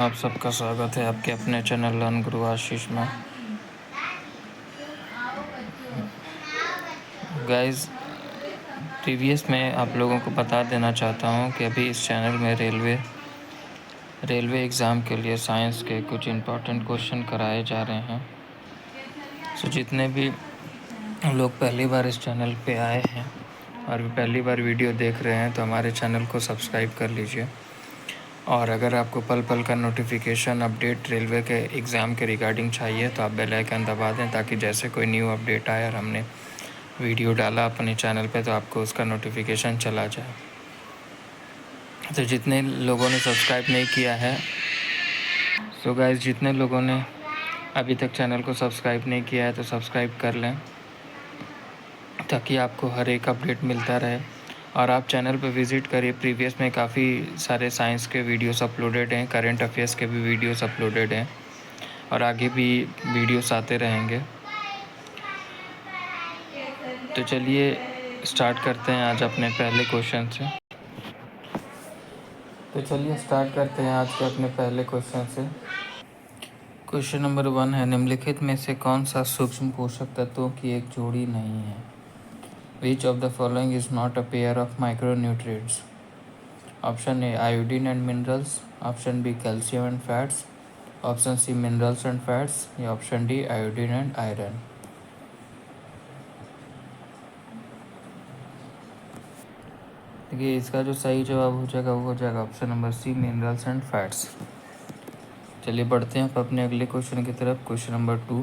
आप सबका स्वागत है आपके अपने चैनल लर्न गुरु आशीष में। गाइस, प्रीवियस में आप लोगों को बता देना चाहता हूं कि अभी इस चैनल में रेलवे एग्ज़ाम के लिए साइंस के कुछ इम्पोर्टेंट क्वेश्चन कराए जा रहे हैं। सो जितने भी लोग पहली बार इस चैनल पे आए हैं और पहली बार वीडियो देख रहे हैं तो हमारे चैनल को सब्सक्राइब कर लीजिए। और अगर आपको पल पल का नोटिफिकेशन अपडेट रेलवे के एग्ज़ाम के रिगार्डिंग चाहिए तो आप बेल आइकन दबा दें, ताकि जैसे कोई न्यू अपडेट आए और हमने वीडियो डाला अपने चैनल पे तो आपको उसका नोटिफिकेशन चला जाए। तो जितने लोगों ने सब्सक्राइब नहीं किया है, सो गाइस, जितने लोगों ने अभी तक चैनल को सब्सक्राइब नहीं किया है तो सब्सक्राइब कर लें, ताकि आपको हर एक अपडेट मिलता रहे। और आप चैनल पर विज़िट करिए, प्रीवियस में काफ़ी सारे साइंस के वीडियोस अपलोडेड हैं, करंट अफेयर्स के भी वीडियोस अपलोडेड हैं और आगे भी वीडियोस आते रहेंगे। तो चलिए स्टार्ट करते हैं आज अपने पहले क्वेश्चन से। क्वेश्चन नंबर 1 है, निम्नलिखित में से कौन सा सूक्ष्म पोषक तत्वों की एक जोड़ी नहीं है? Which of the following is not a pair of micronutrients? Option A, iodine and minerals. Option B, calcium and fats. Option C, minerals and fats. या option D, iodine and iron। देखिए, इसका जो सही जवाब हो जाएगा वो हो जाएगा option number C, minerals and fats. चलिए बढ़ते हैं अब अपने अगले क्वेश्चन की तरफ। क्वेश्चन नंबर 2,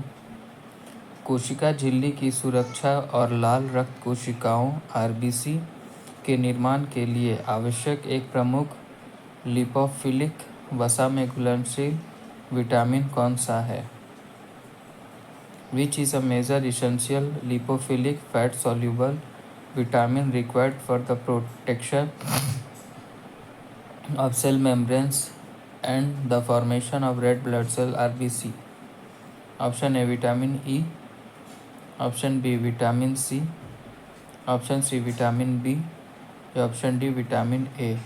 कोशिका झिल्ली की सुरक्षा और लाल रक्त कोशिकाओं आरबीसी के निर्माण के लिए आवश्यक एक प्रमुख लिपोफिलिक वसा में घुलनशील विटामिन कौन सा है? Which is a major essential lipophilic fat soluble vitamin required for the protection of cell membranes and the formation of red blood cell RBC? Option A, vitamin E. Option B, vitamin C. Option C, vitamin B. या option D, vitamin A.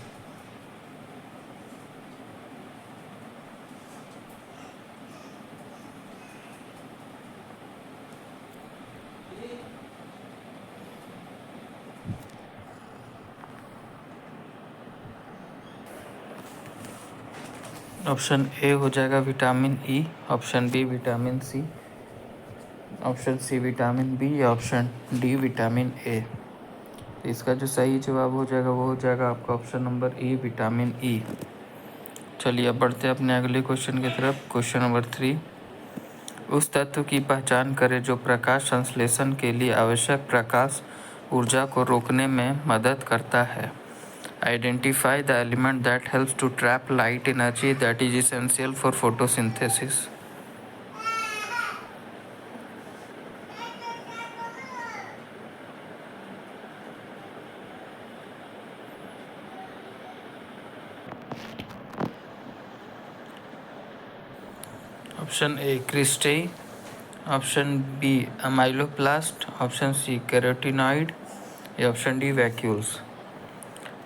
Option A हो जाएगा vitamin E, option B vitamin C, option C vitamin B या option D vitamin A. इसका जो सही जवाब हो जाएगा वो हो जाएगा आपका ऑप्शन नंबर ई, विटामिन ई। चलिए अब बढ़ते हैं अपने अगले क्वेश्चन की तरफ। क्वेश्चन नंबर 3, उस तत्व की पहचान करें जो प्रकाश संश्लेषण के लिए आवश्यक प्रकाश ऊर्जा को रोकने में मदद करता है। Identify the element that helps to trap light energy that is essential for photosynthesis. Option A, cristae. Option B, amyloplast. Option C, carotenoid या ऑप्शन डी, वैक्यूल्स।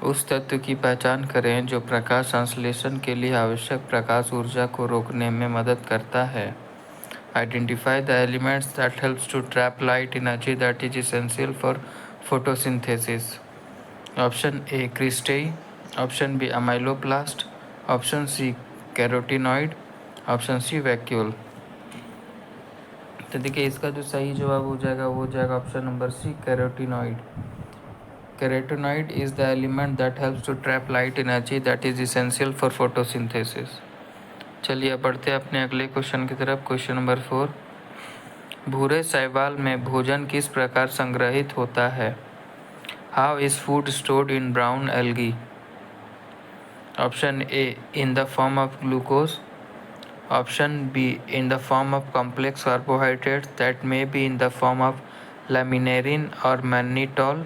उस तत्व की पहचान करें जो प्रकाश संश्लेषण के लिए आवश्यक प्रकाश ऊर्जा को रोकने में मदद करता है। Identify the elements that helps to trap light energy that is essential for photosynthesis. Option A, cristae. Option B, amyloplast. Option C, carotenoid. Option C, vacuole. तो देखिए, इसका जो सही जवाब हो जाएगा वो हो जाएगा option number C, carotenoid. Carotenoid is the element that helps to trap light energy that is essential for photosynthesis. चलिए बढ़ते हैं अपने अगले क्वेश्चन की तरफ। क्वेश्चन नंबर 4, भूरे शैवाल में भोजन किस प्रकार संग्रहित होता है? How is food stored in brown algae? Option A, in the form of glucose. Option B, in the form of complex carbohydrates that may be in the form of laminin or mannitol.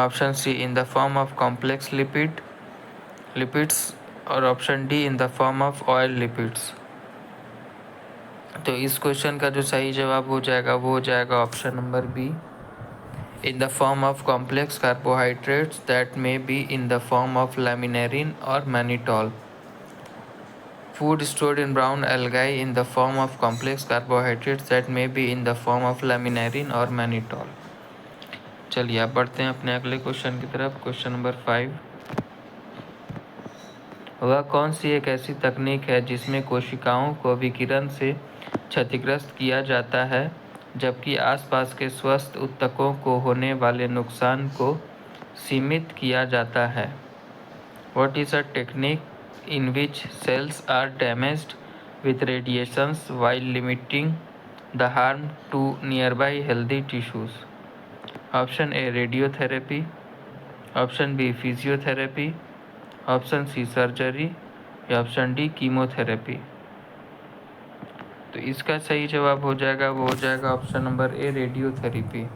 Option C, in the form of complex lipids और option D, in the form of oil lipids। तो इस question का जो सही जवाब हो जाएगा वो हो जाएगा option number B, in the form of complex carbohydrates that may be in the form of laminin और mannitol। Food stored in brown algae in the form of complex carbohydrates that may be in the form of laminarin or mannitol. चलिए अब बढ़ते हैं अपने अगले question की तरफ। Question number 5, वह कौन सी एक ऐसी तकनीक है जिसमें कोशिकाओं को विकिरण से क्षतिग्रस्त किया जाता है जबकि आसपास के स्वस्थ ऊतकों को होने वाले नुकसान को सीमित किया जाता है? What is a technique in which cells are damaged with radiations while limiting the harm to nearby healthy tissues? Option A radiotherapy, Option B physiotherapy, Option C surgery या Option D कीमोथेरेपी। तो इसका सही जवाब हो जाएगा option number A radiotherapy.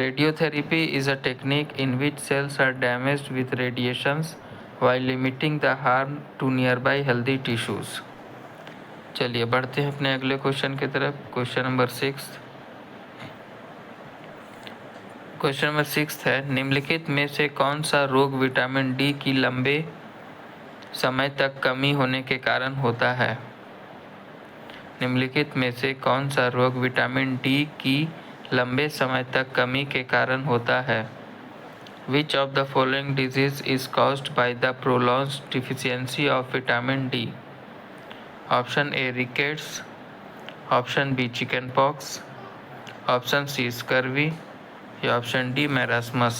Radiotherapy is a technique in which cells are damaged with radiations while limiting the harm to nearby healthy tissues. चलिए बढ़ते हैं अपने अगले क्वेश्चन की तरफ। क्वेश्चन नंबर 6 है, निम्नलिखित में से कौन सा रोग विटामिन डी की लंबे समय तक कमी होने के कारण होता है? निम्नलिखित में से कौन सा रोग विटामिन डी की लंबे समय तक कमी के कारण होता है? Which of the following disease is caused by the prolonged deficiency of vitamin D? Option A rickets, Option B chickenpox, Option C scurvy या Option D marasmus।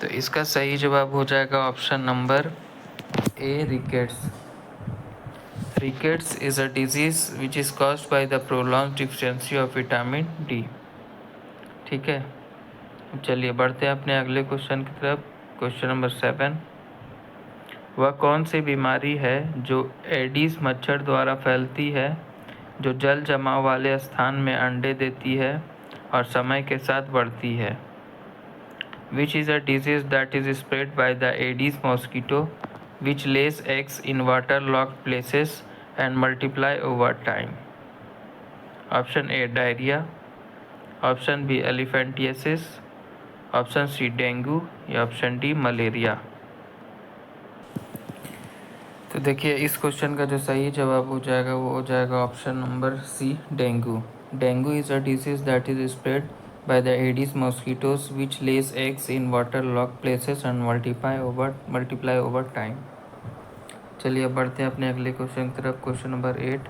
तो इसका सही जवाब हो जाएगा option number A rickets. Rickets is a disease which is caused by the prolonged deficiency of vitamin D। ठीक है, चलिए बढ़ते हैं अपने अगले क्वेश्चन की तरफ। क्वेश्चन नंबर 7, वह कौन सी बीमारी है जो एडिस मच्छर द्वारा फैलती है जो जल जमाव वाले स्थान में अंडे देती है और समय के साथ बढ़ती है? Which is a disease that is spread by the Aedes mosquito which lays eggs in waterlogged places and multiply over time? Option A diarrhea, Option B elephantiasis, Option C dengue या Option D मलेरिया। तो देखिए इस question का जो सही जवाब हो जाएगा वो हो जाएगा option number C dengue. Dengue is a disease that is spread by the Aedes mosquitoes which lays eggs in waterlogged places and multiply over time। चलिए अब बढ़ते हैं अपने अगले क्वेश्चन की तरफ। क्वेश्चन नंबर 8,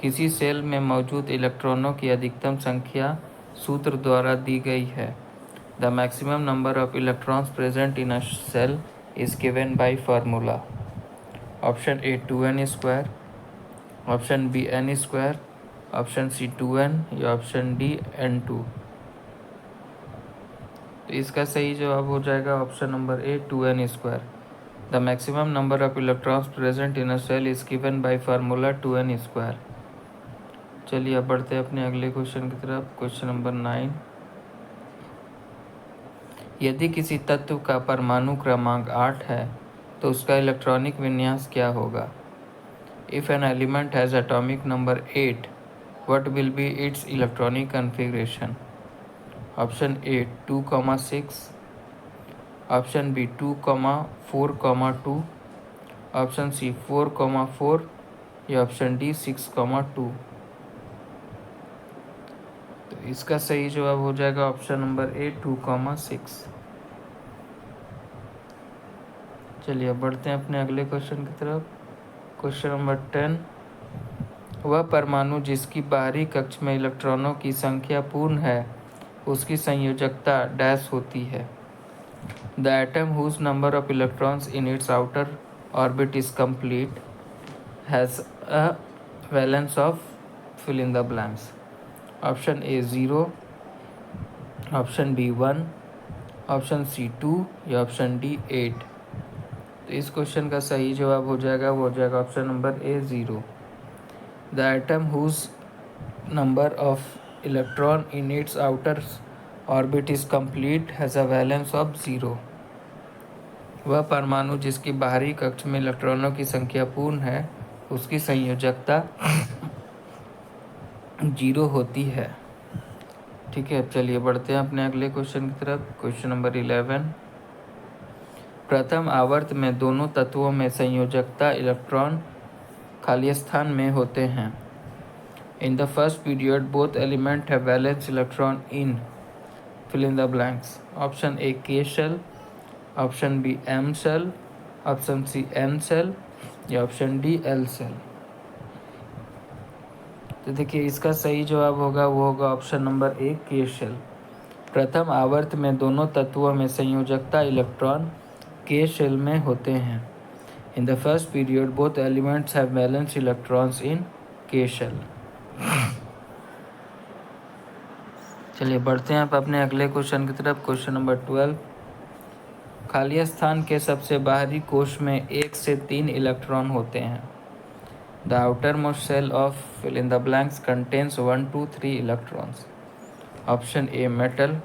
किसी सेल में मौजूद इलेक्ट्रॉनों की अधिकतम संख्या सूत्र द्वारा दी गई है। The maximum number of electrons present in a cell is given by formula. Option A 2n square, option B n square, option C 2n या ऑप्शन डी n2। तो इसका सही जवाब हो जाएगा option number A 2n square. The maximum number of electrons present in a cell is given by formula 2n square. चलिए अब बढ़ते हैं अपने अगले क्वेश्चन की तरफ। क्वेश्चन नंबर 9, यदि किसी तत्व का परमाणु क्रमांक 8 है तो उसका इलेक्ट्रॉनिक विन्यास क्या होगा? If an element has atomic number 8, what will be its electronic configuration? Option A 2,6, option B 2,4,2, option C 4,4 या ऑप्शन डी 6,2। तो इसका सही जवाब हो जाएगा ऑप्शन नंबर ए 2,6। चलिए बढ़ते हैं अपने अगले क्वेश्चन की तरफ। क्वेश्चन नंबर 10, वह परमाणु जिसकी बाहरी कक्ष में इलेक्ट्रॉनों की संख्या पूर्ण है उसकी संयोजकता डैश होती है। The atom whose number of electrons in its outer orbit is complete has a valence of fill in the blanks. Option A 0, option B 1, option C 2 या ऑप्शन डी 8। तो इस क्वेश्चन का सही जवाब हो जाएगा option number A 0। The atom whose number of electron in its outer orbit is complete has a valence of 0। वह परमाणु जिसकी बाहरी कक्ष में इलेक्ट्रॉनों की संख्या पूर्ण है उसकी संयोजकता 0 होती है। ठीक है, चलिए बढ़ते हैं अपने अगले क्वेश्चन की तरफ। क्वेश्चन नंबर 11, प्रथम आवर्त में दोनों तत्वों में संयोजकता इलेक्ट्रॉन खाली स्थान में होते हैं। In the first period, both elements have valence electron in fill in the blanks. Option A K shell, option B M shell, option C N shell या option D L shell। तो देखिए इसका सही जवाब होगा वो होगा ऑप्शन नंबर ए के शेल। प्रथम आवर्त में दोनों तत्वों में संयोजकता इलेक्ट्रॉन के शेल में होते हैं। In the first period both elements have valence electrons in के शेल। चलिए बढ़ते हैं आप अपने अगले क्वेश्चन की तरफ। Question number 12। खाली स्थान के सबसे बाहरी कोश में 1 से 3 इलेक्ट्रॉन होते हैं। The outermost shell of fill in the blanks contains 1 to 3 electrons. Option A metal,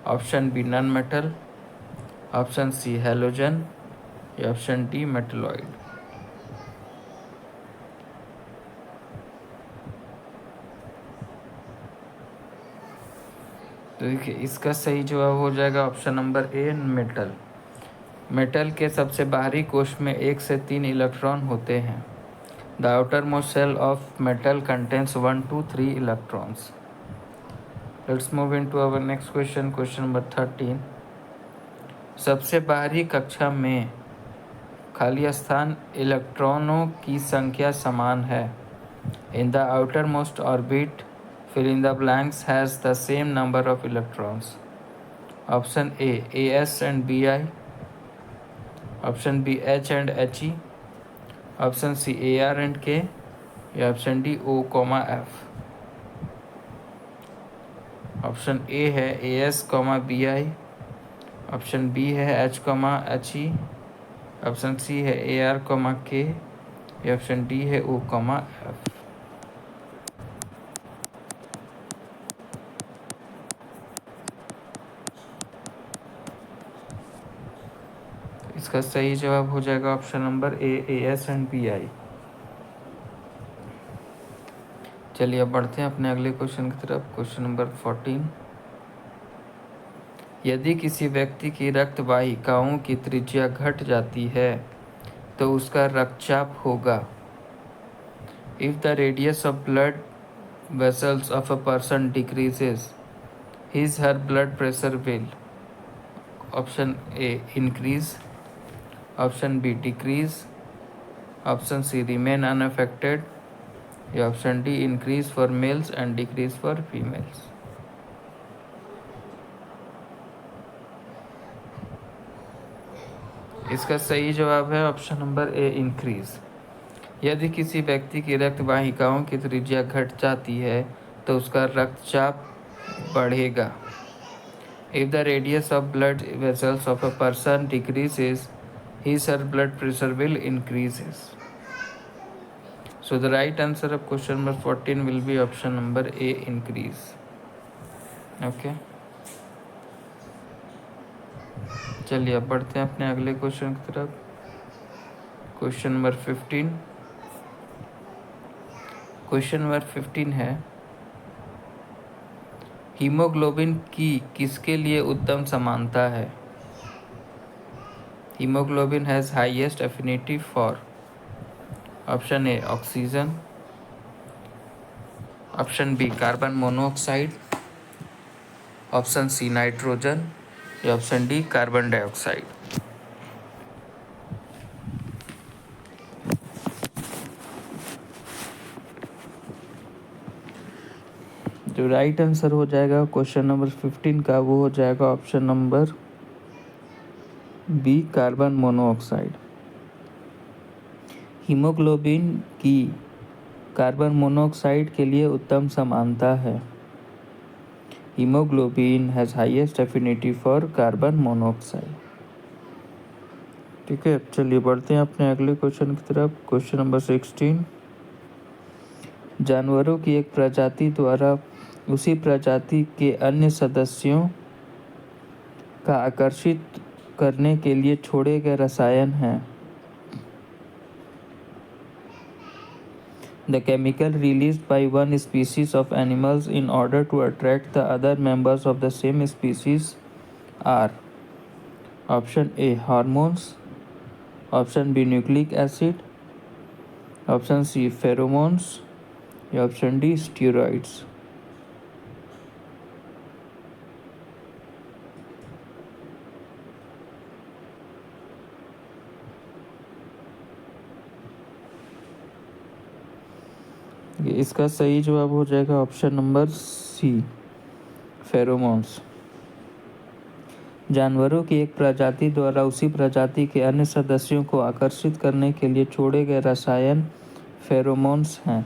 option B non metal, option C halogen या ऑप्शन डी मेटलॉइड। तो देखिए इसका सही जवाब हो जाएगा option number A metal. Metal के सबसे बाहरी कोश में 1 से 3 इलेक्ट्रॉन होते हैं। The outermost shell of metal contains 1 to 3 electrons. Let's move into our next question. Question number 13। सबसे बाहरी कक्षा में खाली स्थान इलेक्ट्रॉनों की संख्या समान है। In the outer most orbit fill in the blanks has the same number of electrons. Option A AS and BI, option B H and HE, option C AR and K या option D O, F। Option A है AS, BI, option B है H, HE, option C है AR, K या option D है O, F। इसका सही जवाब हो जाएगा option number A AS and BI। चलिए अब बढ़ते हैं अपने अगले क्वेश्चन की तरफ। Question number 14। यदि किसी व्यक्ति की रक्त वाहिकाओं की त्रिज्या घट जाती है तो उसका रक्तचाप होगा। If the radius of blood vessels of a person decreases his her blood pressure will. Option A increase, option B decrease, option C remain unaffected या option D increase for males and decrease for females. इसका सही जवाब है option number ए increase. यदि किसी व्यक्ति की रक्त वाहिकाओं की त्रिज्या घट जाती है तो उसका रक्तचाप बढ़ेगा। If the radius of blood vessels of a person decreases his her blood pressure will increases. So the right answer of question number 14 will be option number A increase. Okay. चलिए अब बढ़ते हैं अपने अगले क्वेश्चन की तरफ। Question number 15। Question number 15 है haemoglobin की किसके लिए उत्तम समानता है। Hemoglobin has highest affinity for option A oxygen, option B carbon monoxide, option C nitrogen या option D carbon dioxide। जो राइट आंसर हो जाएगा क्वेश्चन नंबर 15 का वो हो जाएगा option number B carbon monoxide. Haemoglobin की कार्बन मोनोऑक्साइड के लिए उत्तम समानता है। Haemoglobin has highest affinity for carbon monoxide. ठीक है, चलिए बढ़ते हैं अपने अगले क्वेश्चन की तरफ। Question number 16। जानवरों की एक प्रजाति द्वारा उसी प्रजाति के अन्य सदस्यों का आकर्षित करने के लिए छोड़े गए रसायन हैं। The chemical released by one species of animals in order to attract the other members of the same species are option A hormones, option B nucleic acid, option C pheromones या ऑप्शन डी स्टीरॉइड्स। इसका सही जवाब हो जाएगा option number सी pheromones. जानवरों की एक प्रजाति द्वारा उसी प्रजाति के अन्य सदस्यों को आकर्षित करने के लिए छोड़े गए रसायन फेरोमोन्स हैं।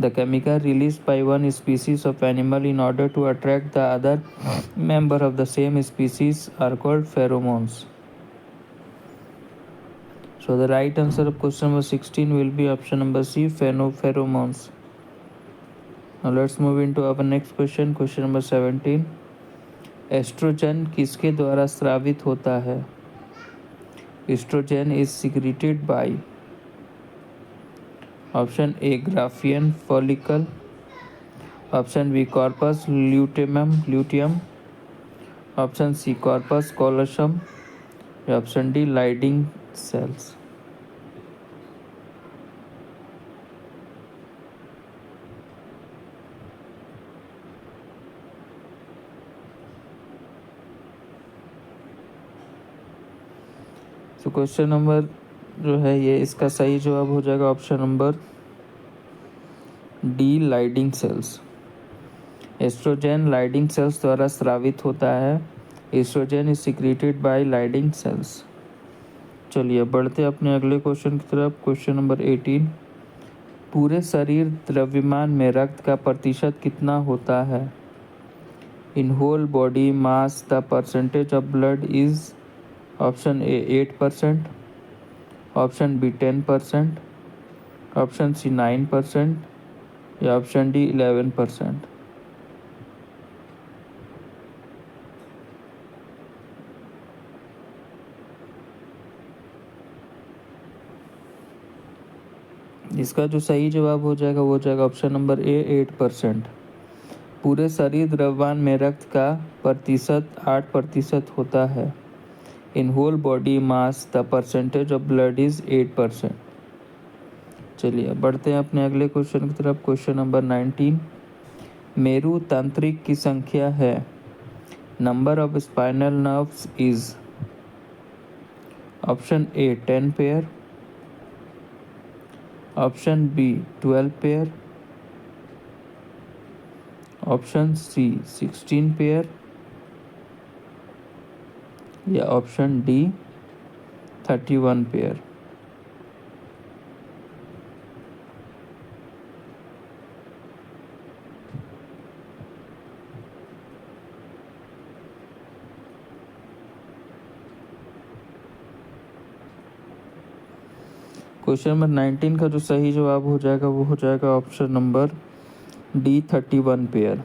The chemical release by one species of animal in order to attract the other member of the same species are called pheromones. So the right answer of question number 16 will be option number C, pheromones. Now let's move into our next question, question number 17. Oestrogen किसके द्वारा स्रावित होता है? Oestrogen is secreted by option A Graafian follicle, option B corpus luteum, option C corpus callosum या option D Leydig cells. तो question number जो है ये इसका सही जवाब हो जाएगा option number D Leydig cells. Oestrogen Leydig cells द्वारा स्रावित होता है। Oestrogen is secreted by Leydig cells. चलिए बढ़ते अपने अगले क्वेश्चन की तरफ, क्वेश्चन नंबर 18। पूरे शरीर द्रव्यमान में रक्त का प्रतिशत कितना होता है? In whole body mass the percentage of blood is option A 8%, option B 10%, option C 9% या ऑप्शन डी 11%। इसका जो सही जवाब हो जाएगा वो हो जाएगा ऑप्शन नंबर ए 8%। पूरे शरीर द्रव्यमान में रक्त का प्रतिशत 8% होता है। In whole body mass the percentage of blood is 8%। चलिए बढ़ते हैं अपने अगले क्वेश्चन की तरफ, क्वेश्चन नंबर 19। मेरु तंत्रिक की संख्या है। Number of spinal nerves is option A 10 pair, option B 12 pair, option C 16 pair या option D 31 pair. Question number 19 का जो सही जवाब हो जाएगा वो हो जाएगा ऑप्शन नंबर डी 31 पेयर।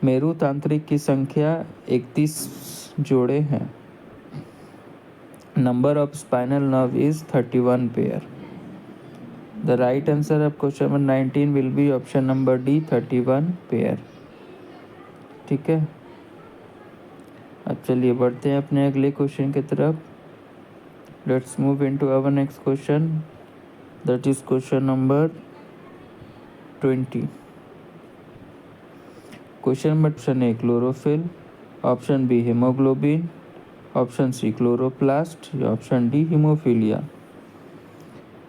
मेरुतांत्रिक की संख्या 31 जोड़े हैं। Number of spinal nerve is 31 pair. The right answer of question number 19 will be option number D 31 pair. ठीक है, अब चलिए बढ़ते हैं अपने अगले क्वेश्चन की तरफ। Let's move into our next question, that is question number 20। Question number option A chlorophyll, option B haemoglobin, option C chloroplast या option D haemophilia.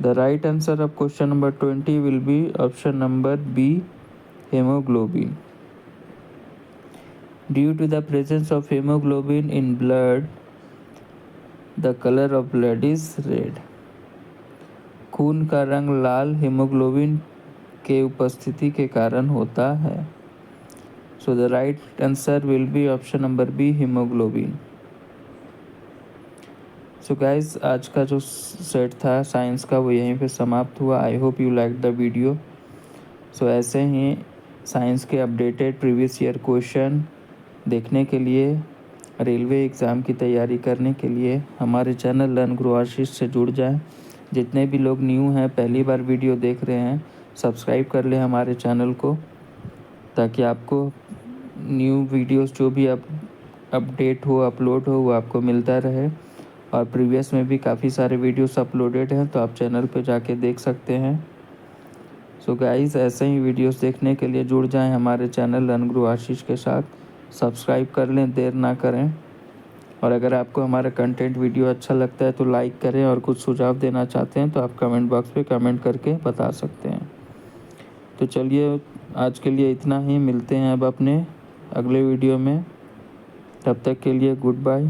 The right answer of question number 20 will be option number B hemoglobin. Due to the presence of hemoglobin in blood, the color of blood is red. खून का रंग लाल haemoglobin के उपस्थिति के कारण होता है। So the right answer will be option number B haemoglobin. So guys आज का जो सेट था साइंस का वो यहीं पे समाप्त हुआ। I hope you like the video. So ऐसे ही साइंस के अपडेटेड प्रीवियस ईयर क्वेश्चन देखने के लिए, रेलवे एग्ज़ाम की तैयारी करने के लिए हमारे चैनल लर्न ग्रो आशीष से जुड़ जाएं। जितने भी लोग न्यू हैं, पहली बार वीडियो देख रहे हैं, सब्सक्राइब कर लें हमारे चैनल को, ताकि आपको न्यू वीडियोस जो भी अपडेट हो, अपलोड हो, वो आपको मिलता रहे। और प्रीवियस में भी काफ़ी सारे वीडियोस अपलोडेड हैं, तो आप चैनल पे जाके देख सकते हैं। सो गाइस, ऐसे ही वीडियोस देखने के लिए जुड़ जाएं हमारे चैनल लर्न ग्रो आशीष के साथ। सब्सक्राइब कर लें, देर ना करें। और अगर आपको हमारा कंटेंट वीडियो अच्छा लगता है तो लाइक करें, और कुछ सुझाव देना चाहते हैं तो आप कमेंट बॉक्स पे कमेंट करके बता सकते हैं। तो चलिए, आज के लिए इतना ही। मिलते हैं अब अपने अगले वीडियो में। तब तक के लिए गुड बाय।